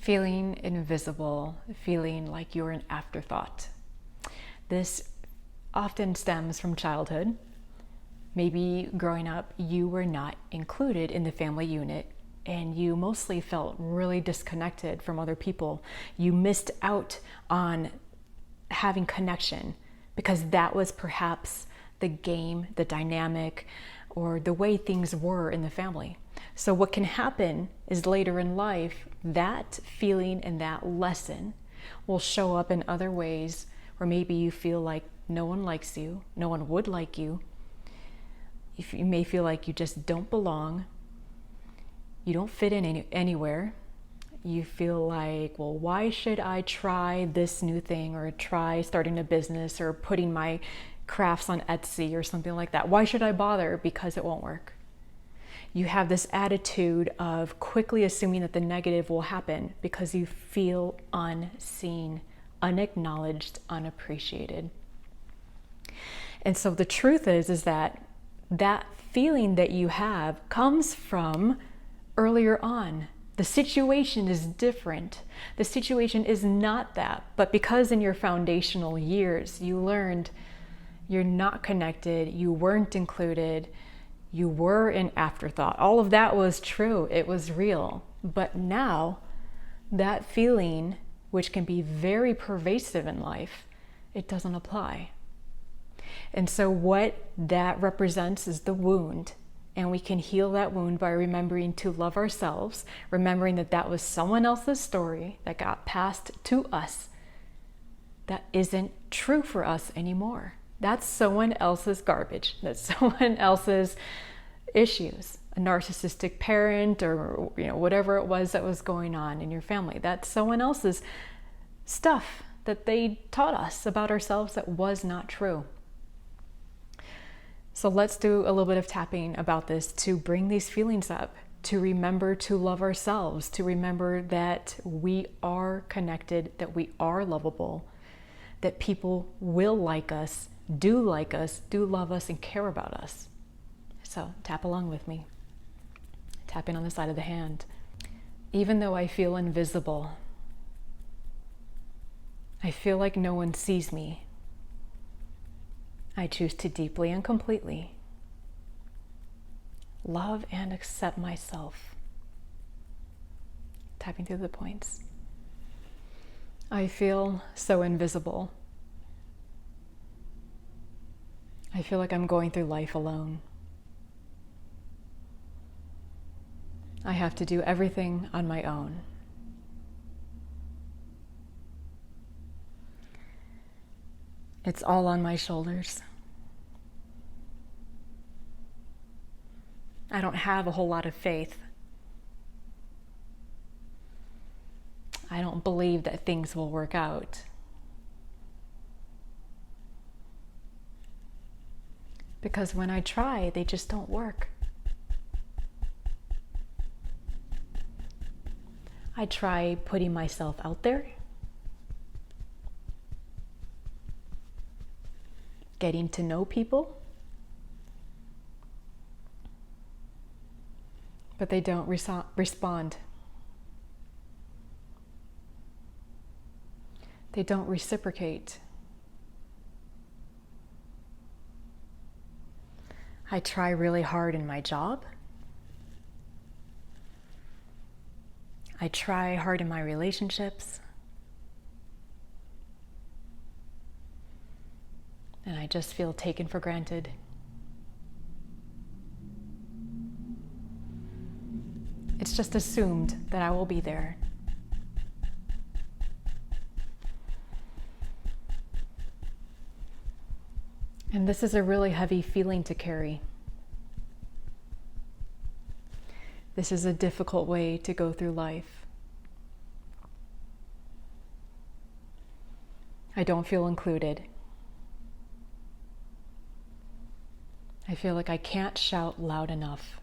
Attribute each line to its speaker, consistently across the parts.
Speaker 1: feeling invisible, feeling like you're an afterthought. This often stems from childhood. Maybe growing up, you were not included in the family unit and you mostly felt really disconnected from other people. You missed out on having connection because that was perhaps the game, the dynamic, or the way things were in the family. So what can happen is later in life, that feeling and that lesson will show up in other ways where maybe you feel like no one likes you, no one would like you. You may feel like you just don't belong, you don't fit in anywhere. You feel like, well, why should I try this new thing or try starting a business or putting my crafts on Etsy or something like that? Why should I bother? Because it won't work. You have this attitude of quickly assuming that the negative will happen because you feel unseen, unacknowledged, unappreciated. And so the truth is that feeling that you have comes from earlier on. The situation is different. The situation is not that. But because in your foundational years you learned you're not connected, you weren't included, you were an afterthought. All of that was true. It was real. But now that feeling, which can be very pervasive in life, it doesn't apply. And so what that represents is the wound. And we can heal that wound by remembering to love ourselves, remembering that that was someone else's story that got passed to us that isn't true for us anymore. That's someone else's garbage. That's someone else's issues. A narcissistic parent or whatever it was that was going on in your family. That's someone else's stuff that they taught us about ourselves that was not true. So let's do a little bit of tapping about this to bring these feelings up, to remember to love ourselves, to remember that we are connected, that we are lovable, that people will like us, do love us, and care about us. So tap along with me. Tapping on the side of the hand. Even though I feel invisible, I feel like no one sees me, I choose to deeply and completely love and accept myself. Tapping through the points. I feel so invisible. I feel like I'm going through life alone. I have to do everything on my own. It's all on my shoulders. I don't have a whole lot of faith. I don't believe that things will work out. Because when I try, they just don't work. I try putting myself out there, getting to know people, but they don't respond. They don't reciprocate. I try really hard in my job. I try hard in my relationships. And I just feel taken for granted. It's just assumed that I will be there. And this is a really heavy feeling to carry. This is a difficult way to go through life. I don't feel included. I feel like I can't shout loud enough.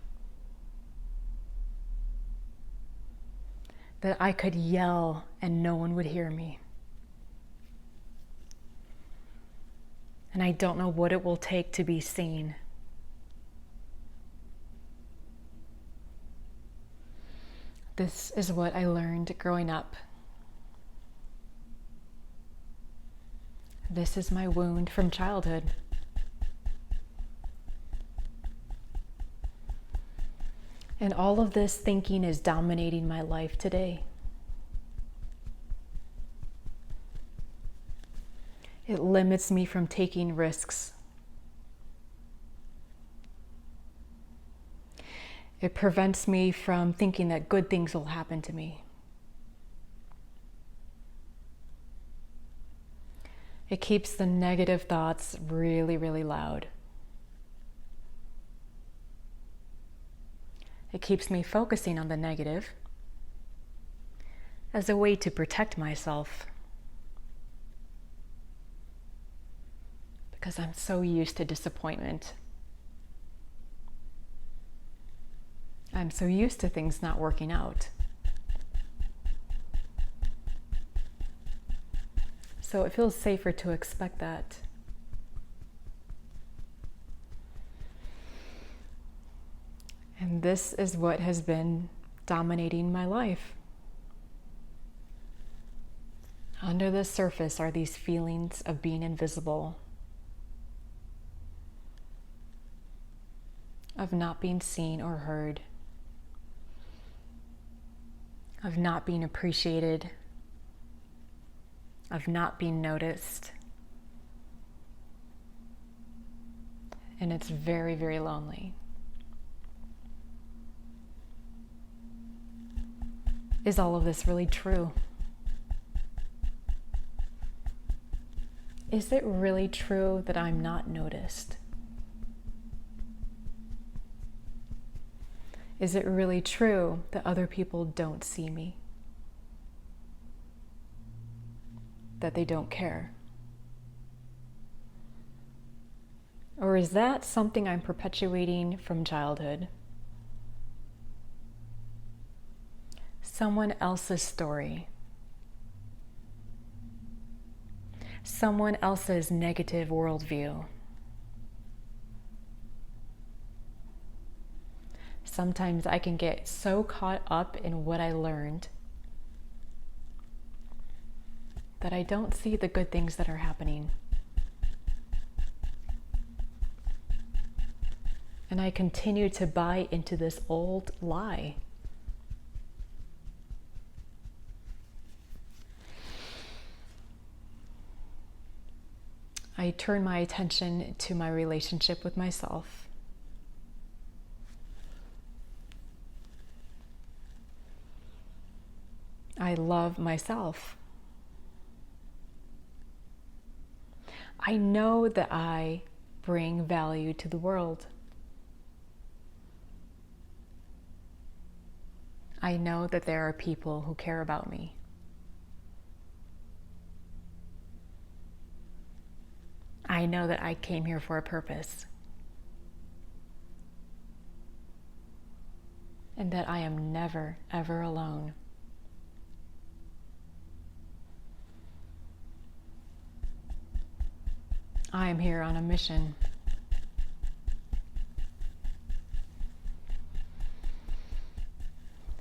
Speaker 1: That I could yell and no one would hear me. And I don't know what it will take to be seen. This is what I learned growing up. This is my wound from childhood. And all of this thinking is dominating my life today. It limits me from taking risks. It prevents me from thinking that good things will happen to me. It keeps the negative thoughts really, really loud. It keeps me focusing on the negative as a way to protect myself. Because I'm so used to disappointment. I'm so used to things not working out. So it feels safer to expect that. And this is what has been dominating my life. Under the surface are these feelings of being invisible, of not being seen or heard, of not being appreciated, of not being noticed. And it's very, very lonely. Is all of this really true? Is it really true that I'm not noticed? Is it really true that other people don't see me? That they don't care? Or is that something I'm perpetuating from childhood? Someone else's story. Someone else's negative worldview. Sometimes I can get so caught up in what I learned that I don't see the good things that are happening. And I continue to buy into this old lie. I turn my attention to my relationship with myself. I love myself. I know that I bring value to the world. I know that there are people who care about me. I know that I came here for a purpose. And that I am never, ever alone. I am here on a mission.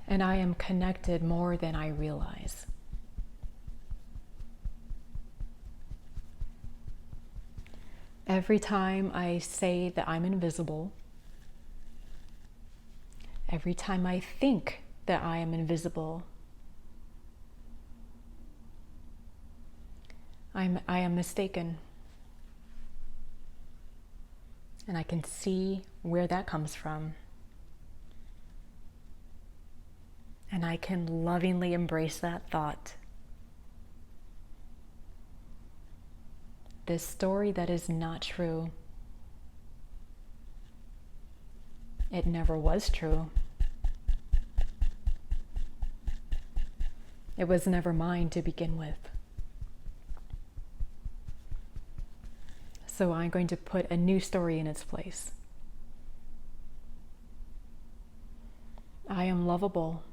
Speaker 1: And I am connected more than I realize. Every time I say that I'm invisible, every time I think that I am invisible, I am mistaken. And I can see where that comes from. And I can lovingly embrace that thought. This story that is not true. It never was true. It was never mine to begin with. So I'm going to put a new story in its place. I am lovable.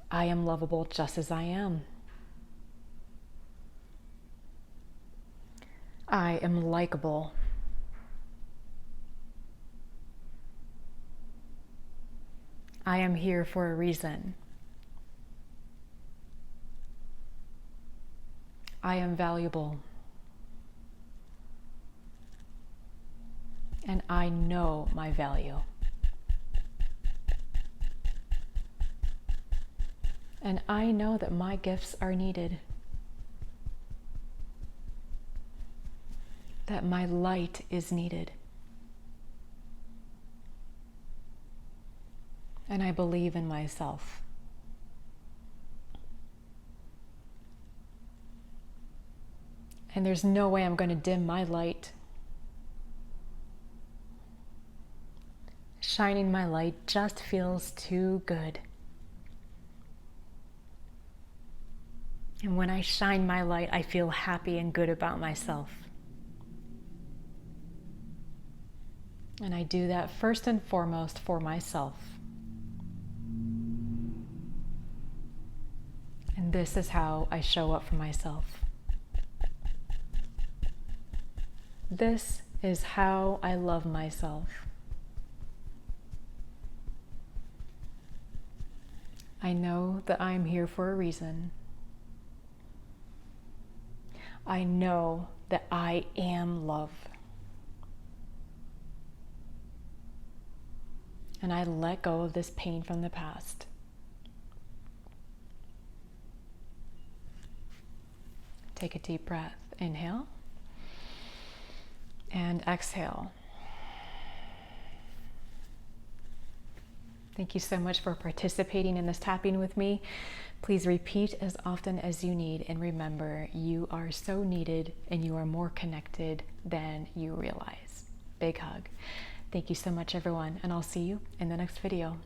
Speaker 1: I am lovable just as I am. I am likable. I am here for a reason. I am valuable. And I know my value. And I know that my gifts are needed. That my light is needed. And I believe in myself. And there's no way I'm going to dim my light. Shining my light just feels too good. And when I shine my light, I feel happy and good about myself. And I do that first and foremost for myself. And this is how I show up for myself. This is how I love myself. I know that I'm here for a reason. I know that I am love. And I let go of this pain from the past. Take a deep breath. Inhale. And exhale. Thank you so much for participating in this tapping with me. Please repeat as often as you need, and remember, you are so needed and you are more connected than you realize. Big hug. Thank you so much, everyone, and I'll see you in the next video.